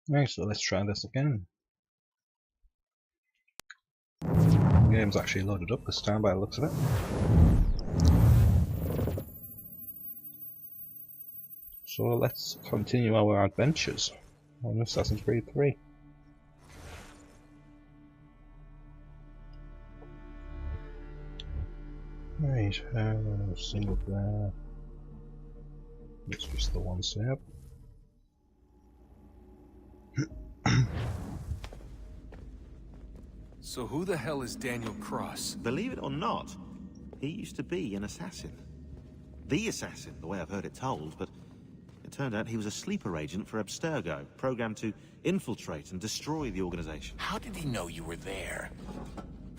Right, so let's try this again. The game's actually loaded up this time by the looks of it. So let's continue our adventures on Assassin's Creed 3. Right, single player. It's just the one save. So who the hell is Daniel Cross? Believe it or not, he used to be an assassin. The assassin, the way I've heard it told, but it turned out he was a sleeper agent for Abstergo, programmed to infiltrate and destroy the organization. How did he know you were there?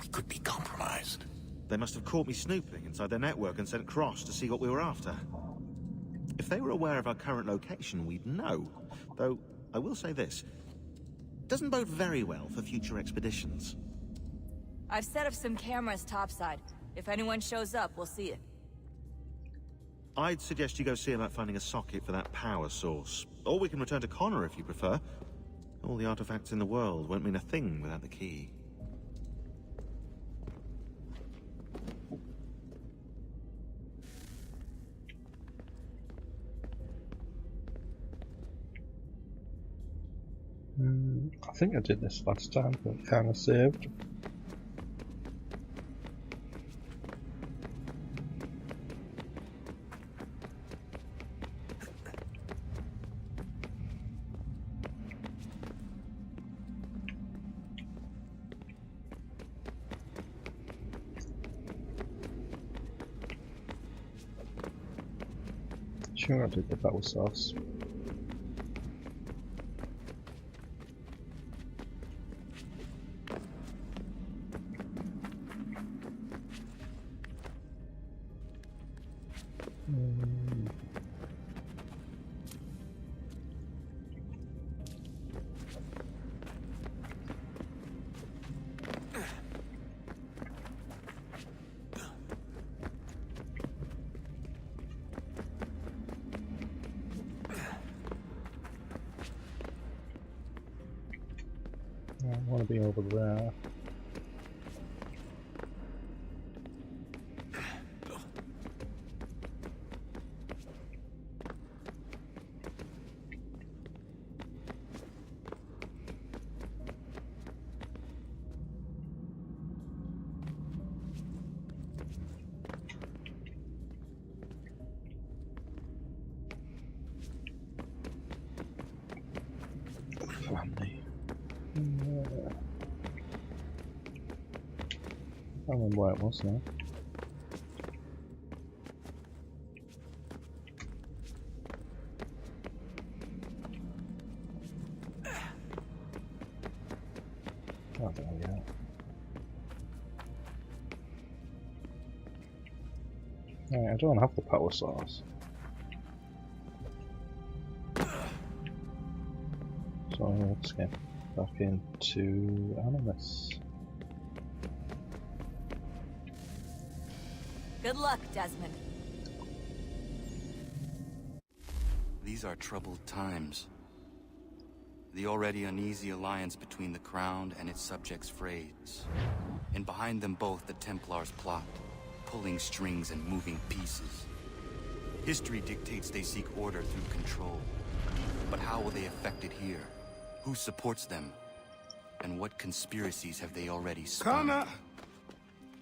We could be compromised. They must have caught me snooping inside their network and sent Cross to see what we were after. If they were aware of our current location, we'd know. Though, I will say this. Doesn't bode very well for future expeditions. I've set up some cameras topside. If anyone shows up, we'll see it. I'd suggest you go see about finding a socket for that power source. Or we can return to Connor if you prefer. All the artifacts in the world won't mean a thing without the key. I think I did this last time, but kind of saved. Sure, I did the power source. I want to be over there. Family. I don't remember where it was now. Oh, there we go. Right, I don't have the power source. So let's get back into Animus. Good luck, Desmond. These are troubled times. The already uneasy alliance between the Crown and its subjects frayed. And behind them both the Templars plot, pulling strings and moving pieces. History dictates they seek order through control. But how will they affect it here? Who supports them? And what conspiracies have they already spun? Connor!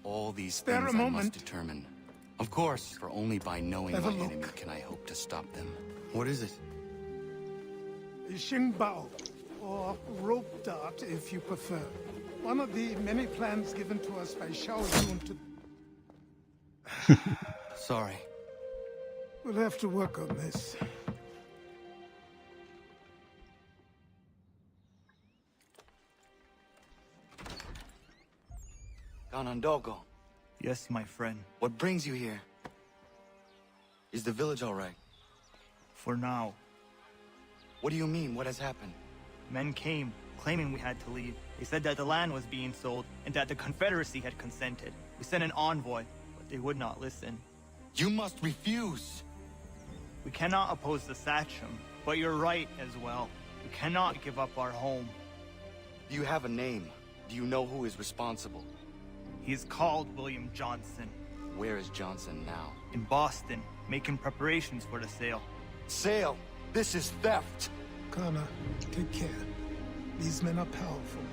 All these things I must determine. Of course, for only by knowing my enemy can I hope to stop them. What is it? Xingbao, or rope dart if you prefer. One of the many plans given to us by Xiao Yun to... Sorry. We'll have to work on this. Ganondogo, Yes, my friend. what brings you here? Is the village all right? For now. What do you mean? What has happened? Men came, claiming we had to leave. They said that the land was being sold, and that the Confederacy had consented. We sent an envoy, but they would not listen. You must refuse! We cannot oppose the Sachem, but you're right as well. We cannot give up our home. Do you have a name? Do you know who is responsible? He is called William Johnson. Where is Johnson now? In Boston, making preparations for the sale. Sale! This is theft! Connor, take care. These men are powerful.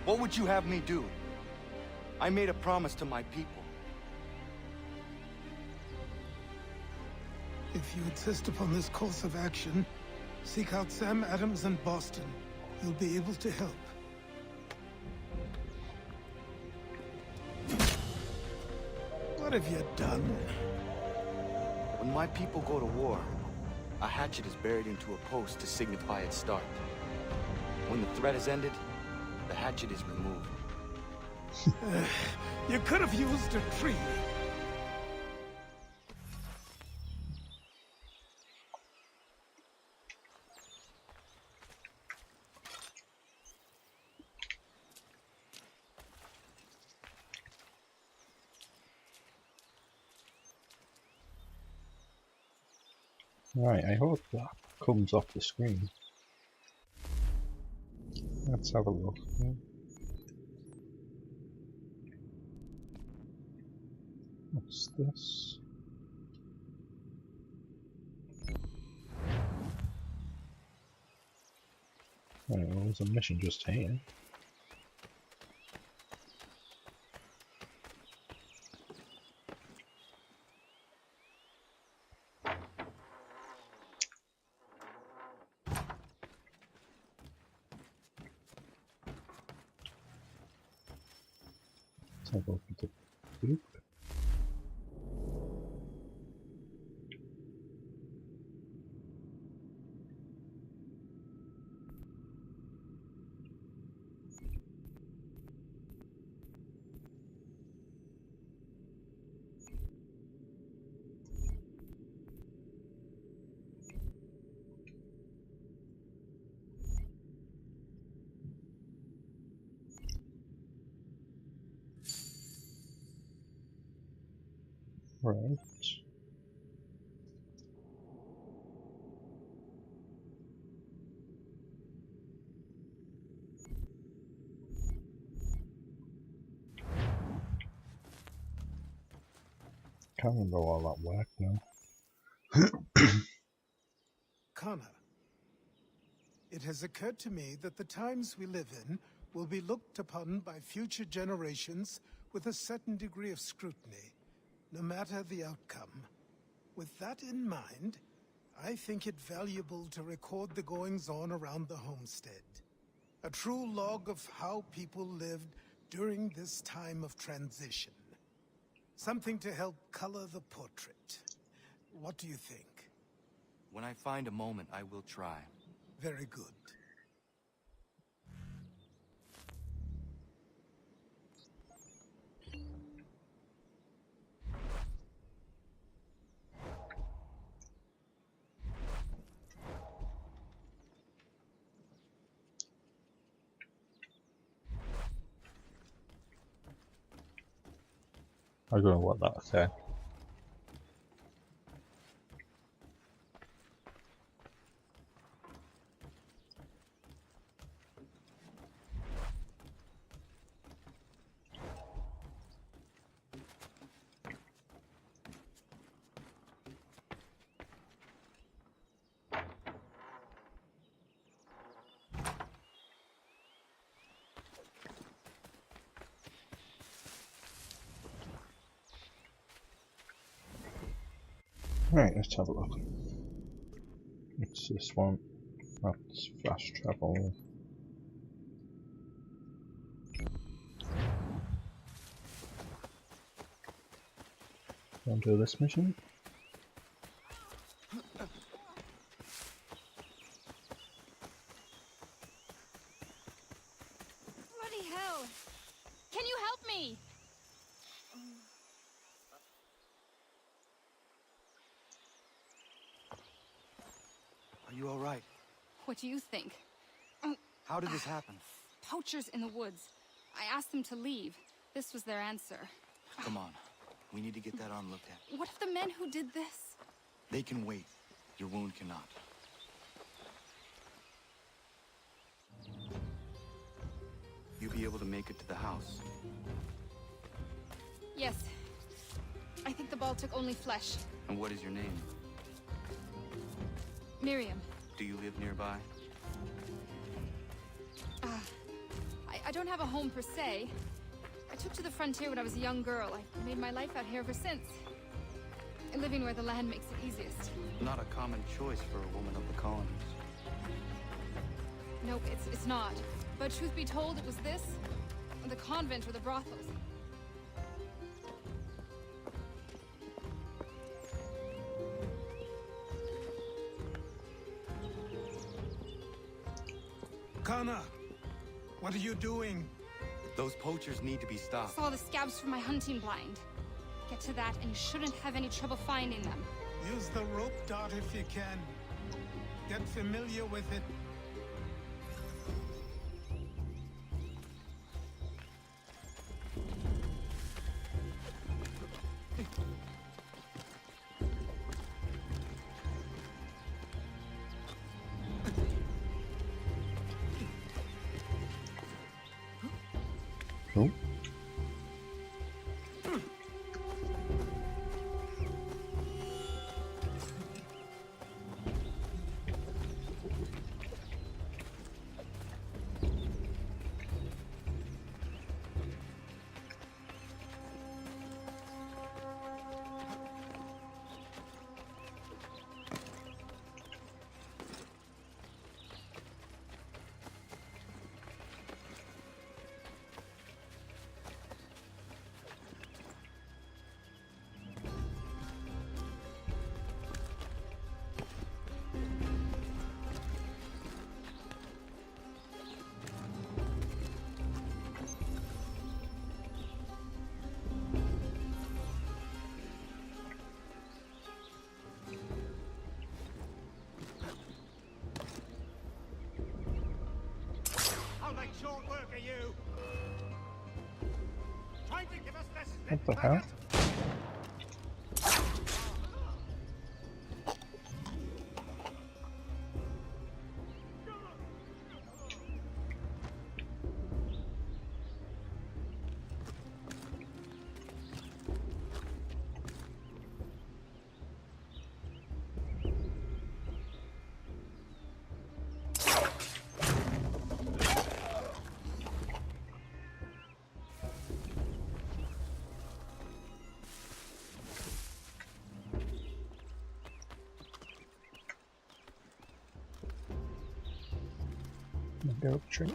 What would you have me do? I made a promise to my people. If you insist upon this course of action, seek out Sam Adams in Boston. He'll be able to help. What have you done? When my people go to war, a hatchet is buried into a post to signify its start. When the threat is ended, the hatchet is removed. You could have used a tree. Right, I hope that comes off the screen. Let's have a look. What's this? Right, well, there's a mission just here. Have a look at the book. Right. Can't remember all that work now. Connor, it has occurred to me that the times we live in will be looked upon by future generations with a certain degree of scrutiny, no matter the outcome. With that in mind, I think it valuable to record the goings-on around the homestead. A true log of how people lived during this time of transition. Something to help color the portrait. What do you think? When I find a moment, I will try. Very good. I don't know what that said. Right, let's have a look. It's this one. That's fast travel. Want to do this mission? Bloody hell! Can you help me? Are you alright? What do you think? How did this happen? Poachers in the woods. I asked them to leave. This was their answer. Come on. We need to get that arm looked at. What if the men who did this? They can wait. Your wound cannot. be able to make it to the house? Yes. I think the ball took only flesh. And what is your name? Miriam. Do you live nearby? I don't have a home per se. I took to the frontier when I was a young girl. I've made my life out here ever since. Living where the land makes it easiest. Not a common choice for a woman of the colonies. Nope, it's not. But truth be told, it was this, or the convent or the brothels. Kana, what are you doing? Those poachers need to be stopped. Saw the scabs from my hunting blind. Get to that, and you shouldn't have any trouble finding them. Use the rope dart if you can. Get familiar with it. Oh. Short work of you. Trying to give us this. What the hell? Go tree.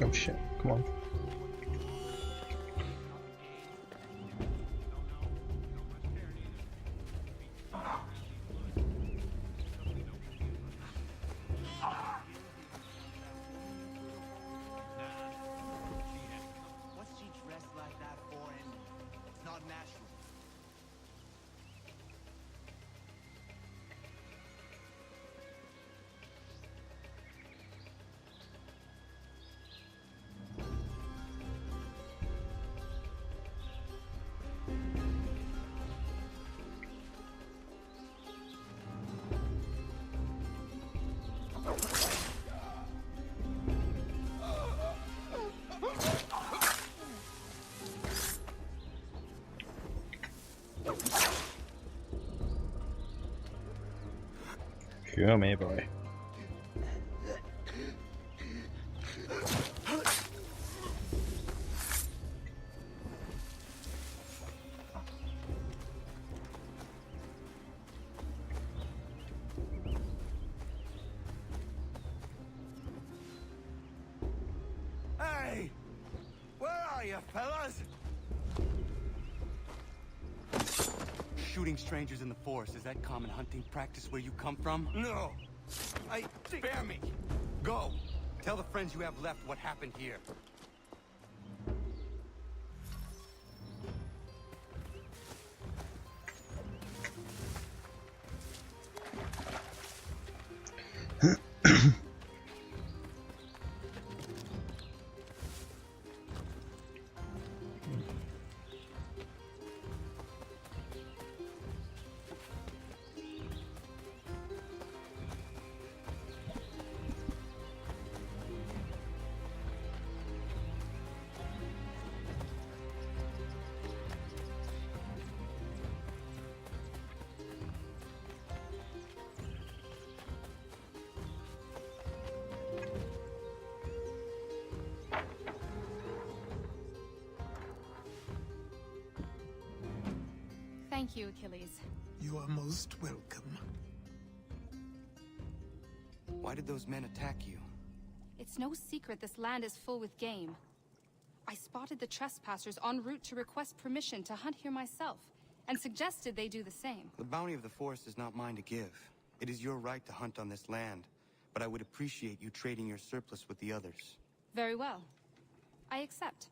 Oh shit, come on. What's she dressed like that for? And it's not natural. Come here, boy. ya, fellas? Shooting strangers in the forest, is that common hunting practice where you come from? No. Spare me. Go. Tell the friends you have left what happened here. Thank you, Achilles. You are most welcome. Why did those men attack you? It's no secret this land is full with game. I spotted the trespassers en route to request permission to hunt here myself, and suggested they do the same. The bounty of the forest is not mine to give. It is your right to hunt on this land, but I would appreciate you trading your surplus with the others. Very well. I accept.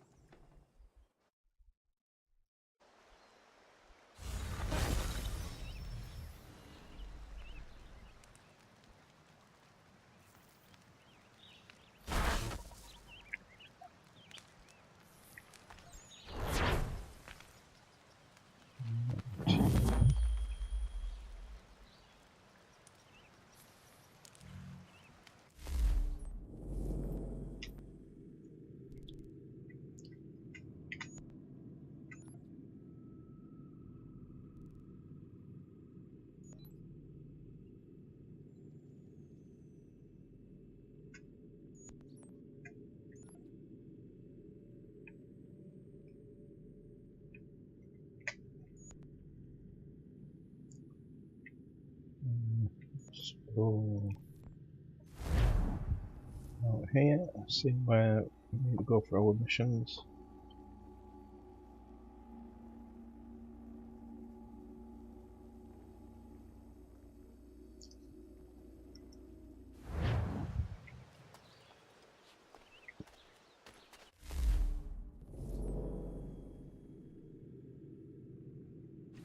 So out here, see where we need to go for our missions.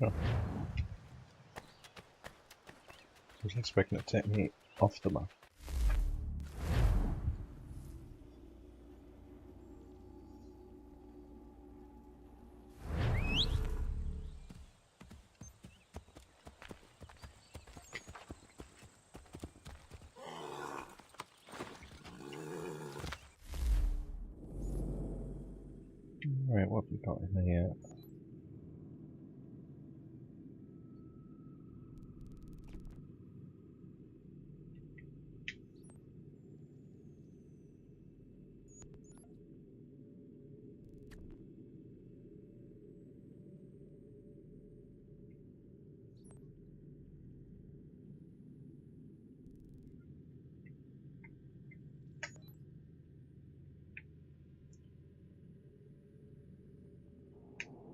Oh. I was expecting it to take me off the map. Right, what have we got in here?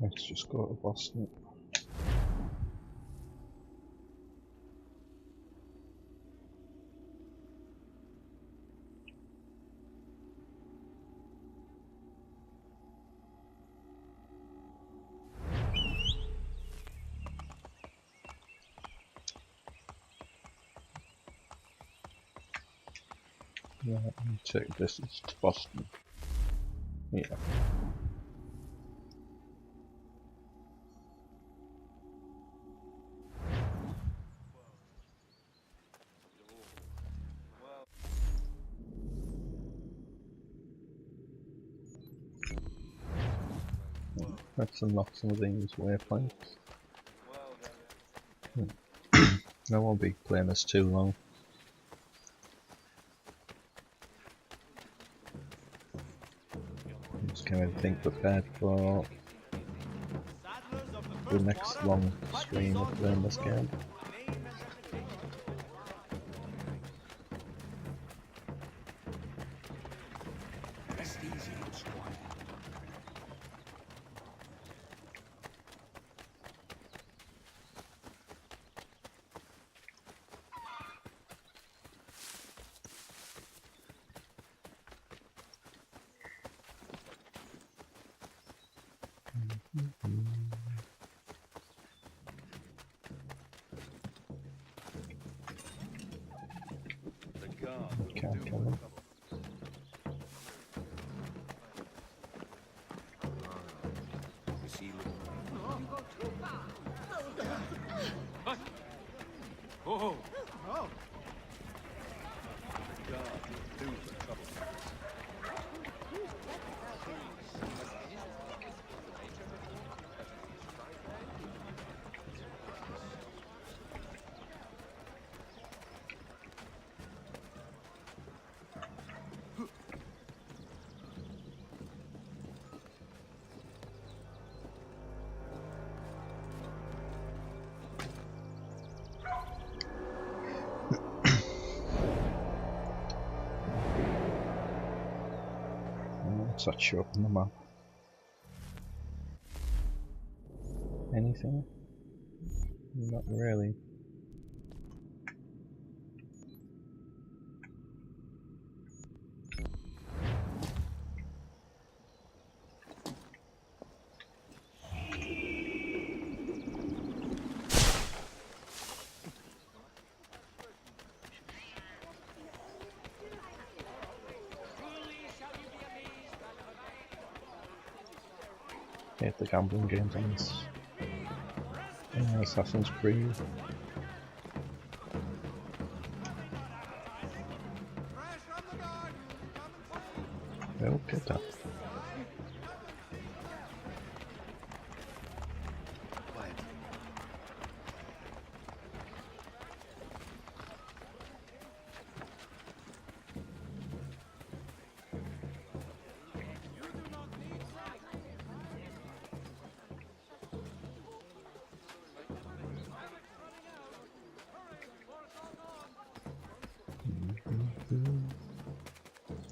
Let's just go to Boston. Yeah, let me take this to Boston. Yeah. Let's unlock some of these waypoints. I won't be playing this too long. Just kind of think prepared for the next long stream of playing this game. Can't kill them. Oh, Oh, What's that show up on the map? Anything? Not really. Hate the gambling games on this. Assassin's Creed. Oh, get that.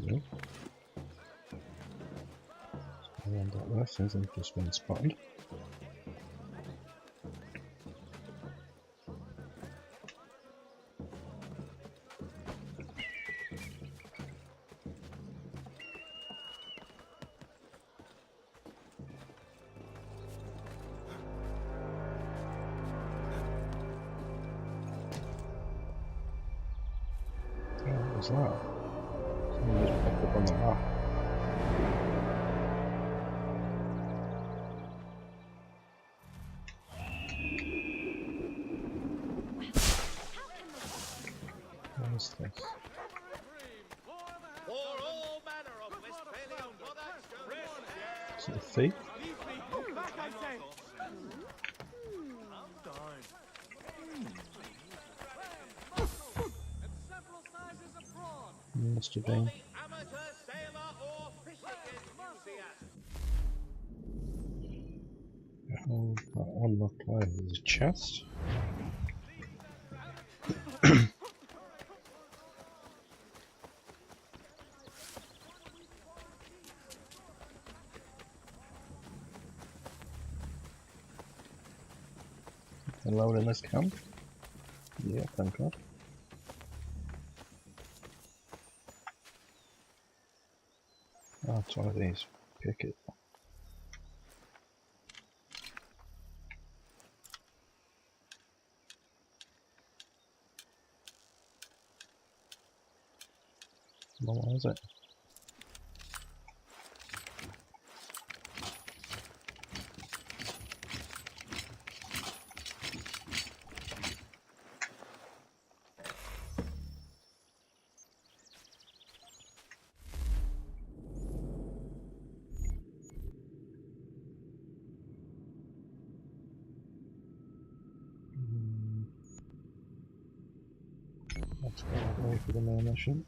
Nope. Around that way, since I've just been spotted. What was that? Something just popped up on the map. What is this? Is it a thief? Must have been. Oh, that one looked like it was a chest. Allowed in this camp? Yeah, thank God. Oh, it's one of these. Pick it. Well, what is it? Let's go all the way for the main mission.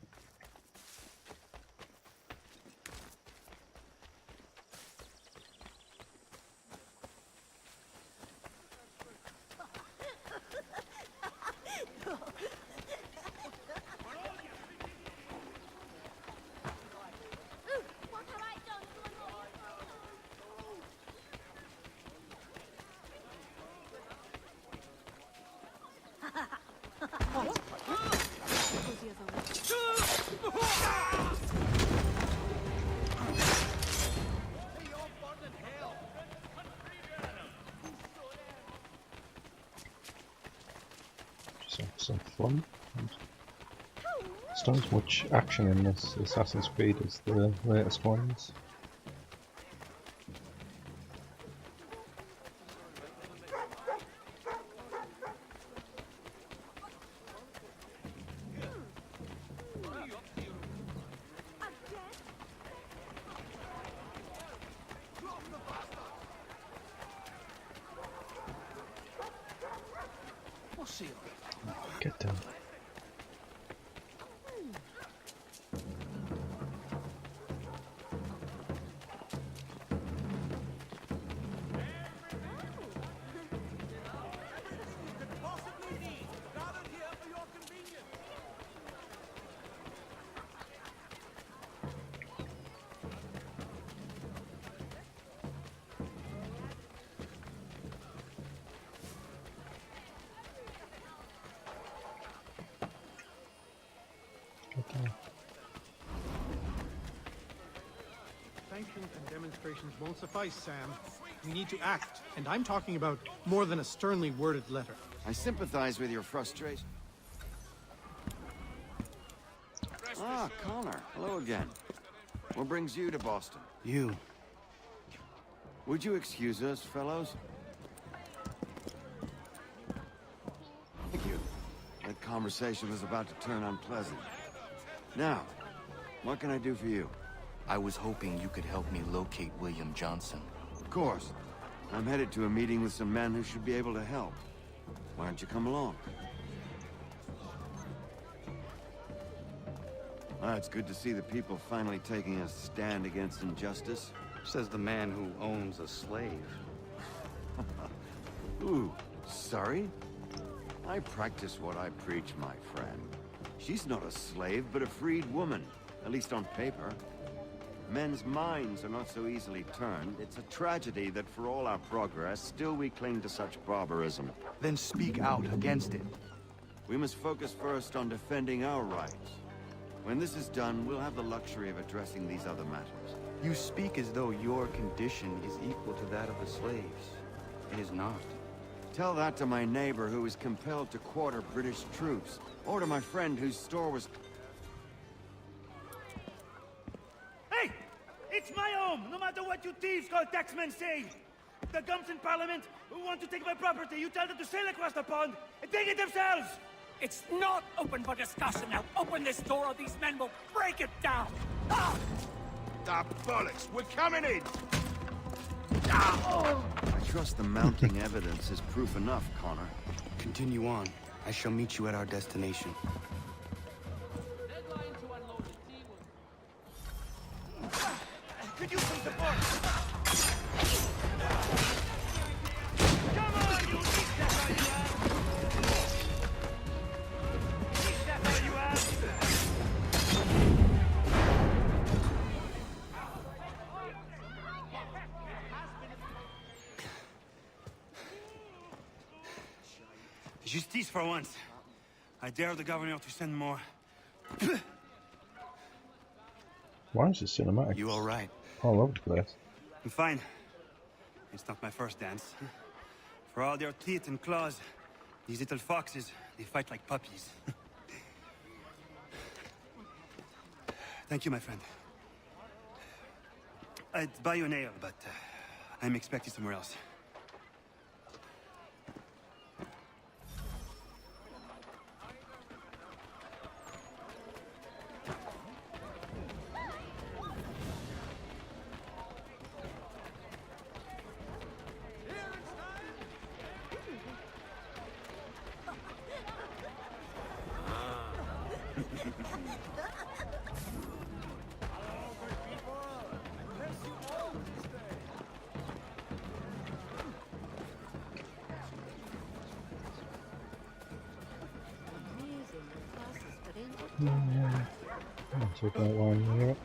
some fun. There's not as much action in this Assassin's Creed as the latest ones. Get down. Sanctions and demonstrations won't suffice, Sam. We need to act, and I'm talking about more than a sternly worded letter. I sympathize with your frustration. Ah, Connor. Hello again. What brings you to Boston? You. Would you excuse us, fellows? Thank you. That conversation was about to turn unpleasant. Now, what can I do for you? I was hoping you could help me locate William Johnson. Of course. I'm headed to a meeting with some men who should be able to help. Why don't you come along? It's good to see the people finally taking a stand against injustice. Says the man who owns a slave. Ooh, sorry? I practice what I preach, my friend. She's not a slave, but a freed woman, at least on paper. Men's minds are not so easily turned. It's a tragedy that for all our progress, still we cling to such barbarism. Then speak out against it. We must focus first on defending our rights. When this is done, we'll have the luxury of addressing these other matters. You speak as though your condition is equal to that of the slaves. It is not. Tell that to my neighbor who was compelled to quarter British troops, or to my friend whose store was... Hey! It's my home, no matter what you thieves called taxmen say! The gums in Parliament who want to take my property, you tell them to sail across the pond and take it themselves! It's not open for discussion now. Open this door or these men will break it down. Ah! Ah, bollocks! We're coming in! I trust the mounting evidence is proof enough, Connor. Continue on. I shall meet you at our destination. Could you please support? Come on, you Justice for once. I dare the governor to send more. Why is it cinematic? You all right? All over the place. I'm fine. It's not my first dance. For all their teeth and claws, these little foxes, they fight like puppies. Thank you, my friend. I'd buy you an ale, but I'm expected somewhere else. So that one here.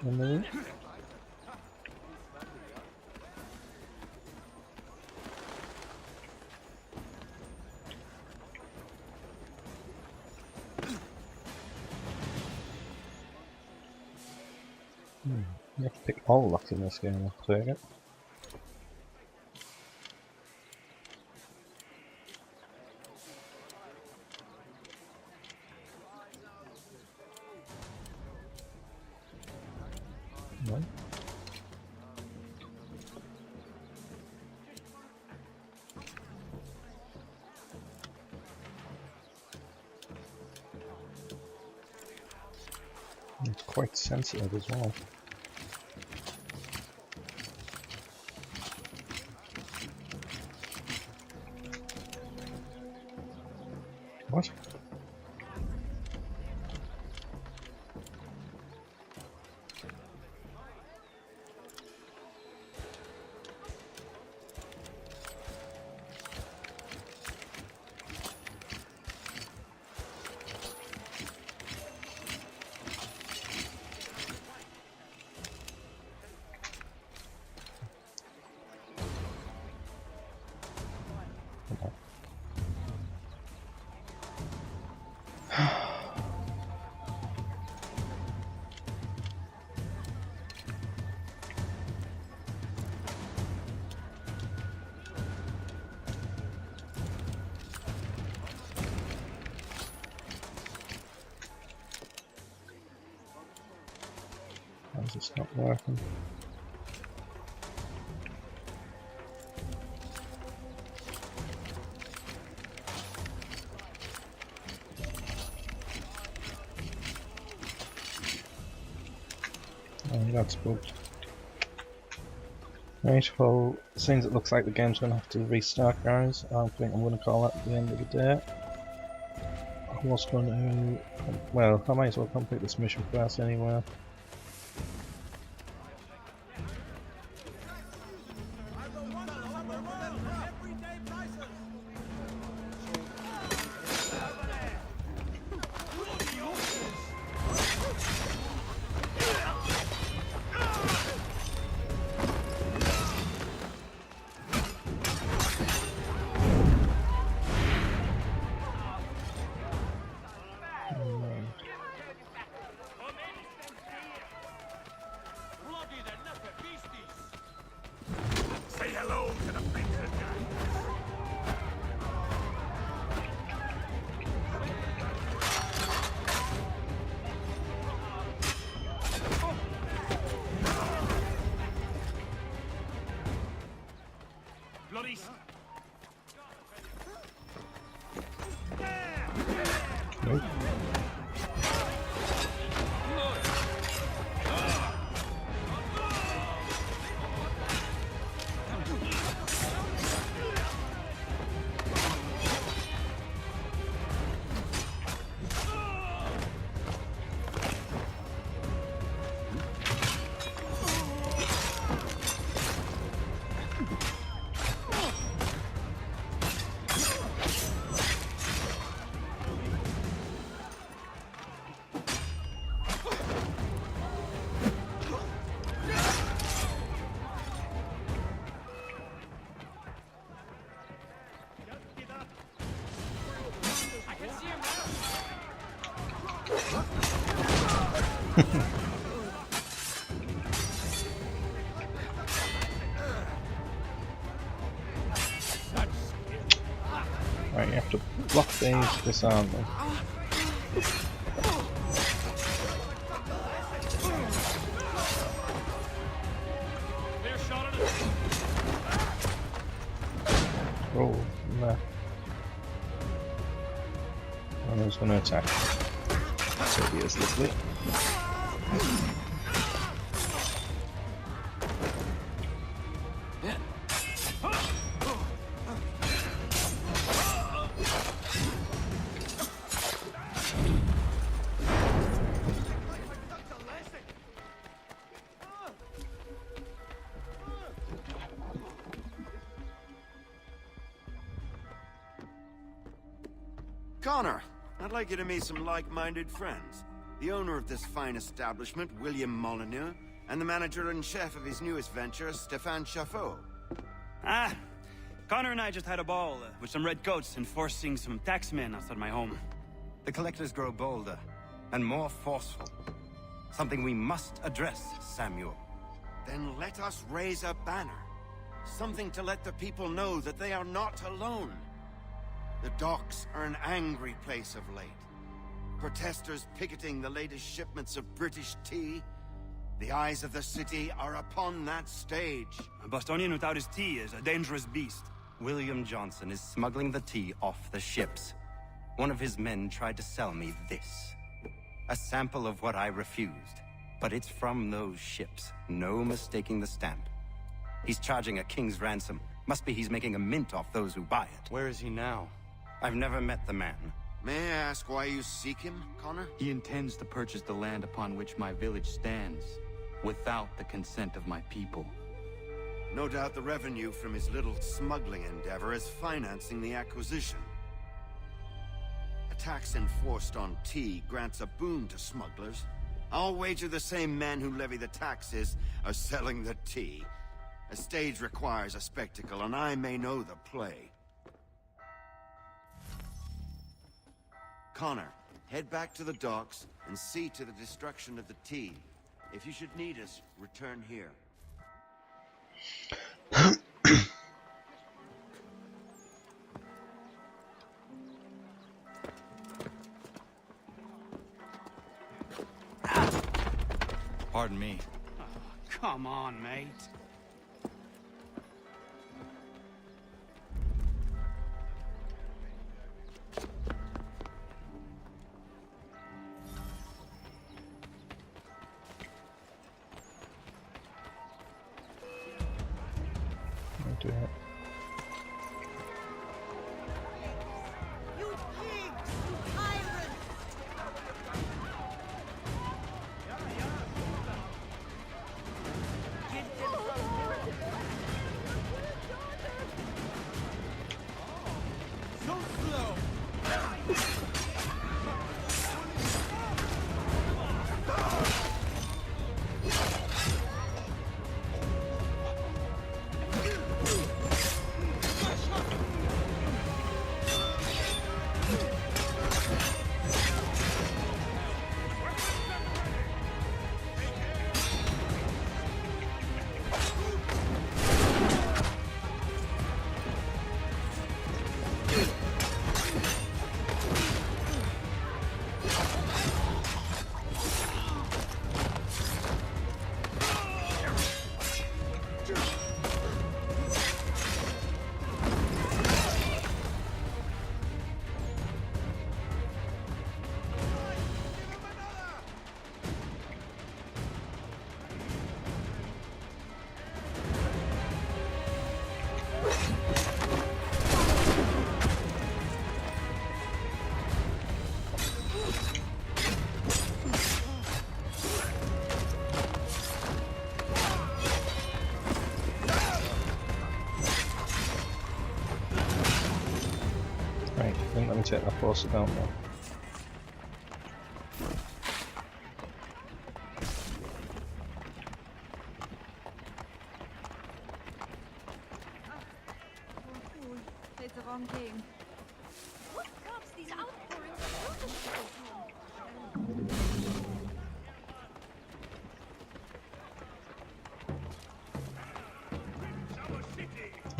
And then You have to pick all locks in this game, I take it. No. It's quite sensitive as well. What? Why is this not working? Oh, that's bugged. Right, well, since it looks like the game's going to have to restart, guys, I think I'm going to call that the end of the day. I was going to... well, I might as well complete this mission first anyway. Nope. Right, you have to block these, disarm them. Oh, no. And who's going to attack? So he is lovely. Connor, I'd like you to meet some like-minded friends. The owner of this fine establishment, William Molyneux, and the manager and chef of his newest venture, Stéphane Chaffeau. Ah, Connor and I just had a ball with some redcoats enforcing some taxmen outside my home. The collectors grow bolder and more forceful. Something we must address, Samuel. Then let us raise a banner. Something to let the people know that they are not alone. The docks are an angry place of late. Protesters picketing the latest shipments of British tea. The eyes of the city are upon that stage. A Bostonian without his tea is a dangerous beast. William Johnson is smuggling the tea off the ships. One of his men tried to sell me this. A sample of what I refused. But it's from those ships. No mistaking the stamp. He's charging a king's ransom. Must be he's making a mint off those who buy it. Where is he now? I've never met the man. May I ask why you seek him, Connor? He intends to purchase the land upon which my village stands, without the consent of my people. No doubt the revenue from his little smuggling endeavor is financing the acquisition. A tax enforced on tea grants a boon to smugglers. I'll wager the same men who levy the taxes are selling the tea. A stage requires a spectacle, and I may know the play. Connor, head back to the docks and see to the destruction of the tea. If you should need us, return here. Pardon me. Oh, come on, mate. Do it. You pigs! You tyrants! So slow! Right, then let me take that force down now. Played the wrong game. What stops these outpourings of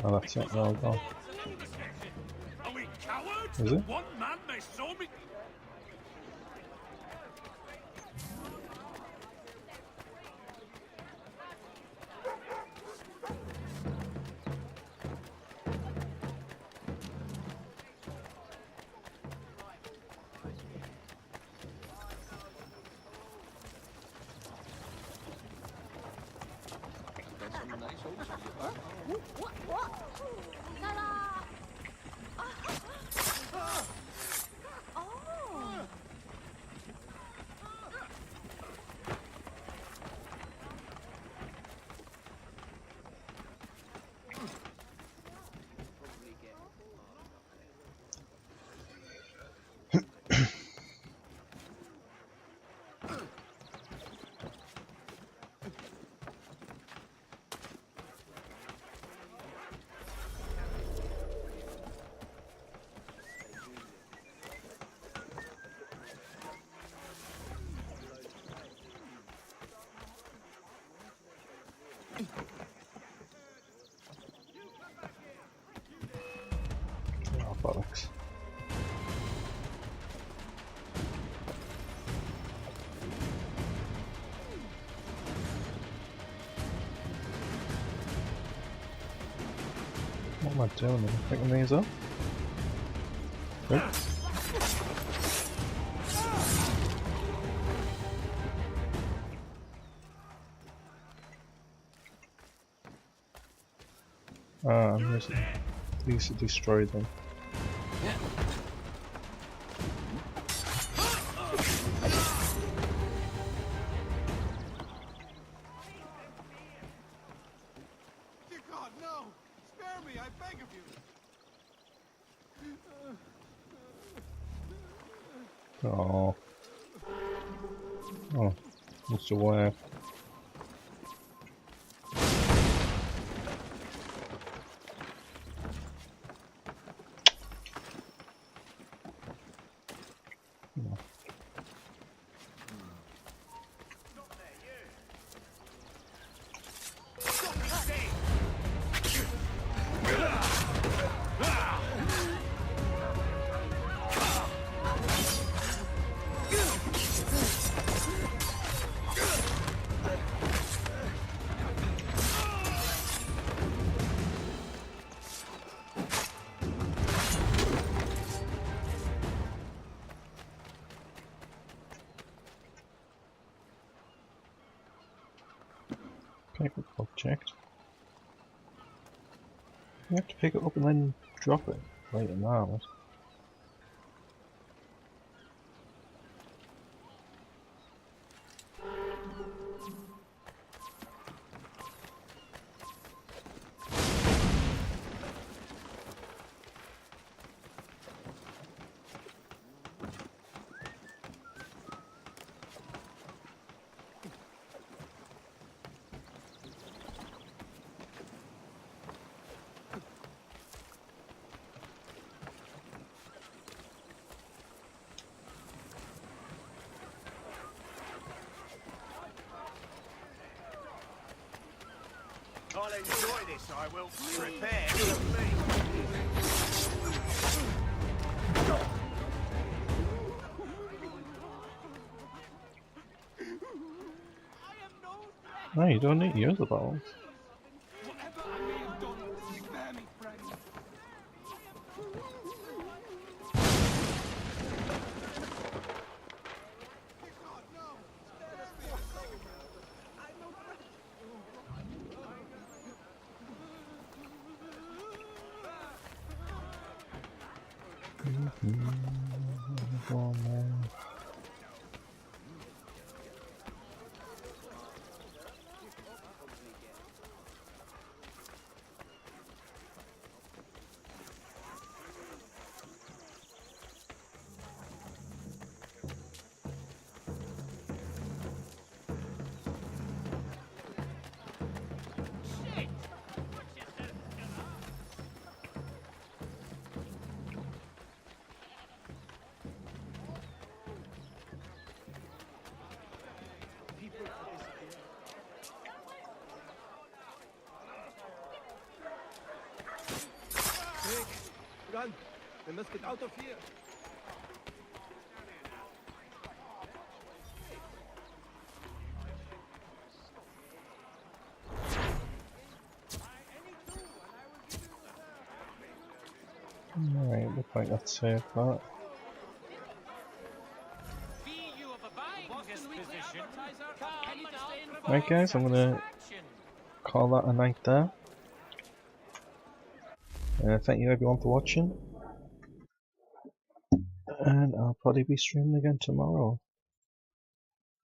Oh, that's it, well done. Are we cowards? Is it? One man may so me. What? Ta-da! Oh! What am I doing? Am I picking these up? Nope. Ah, I'm using these to destroy them. Dear God, no! Spare me, I beg of you! Oh. Oh, Mr. Ware. Pick up object. You have to pick it up and then drop it. Later now. I'll enjoy this, I will. Prepare for me. No, you don't need to use the bottles. Whatever I may have done, spare me, friend. Go on there. Run! We must get out of here! Alright, looks like that's safe, that. Right guys, I'm gonna call that a night there. Thank you everyone for watching. And I'll probably be streaming again tomorrow.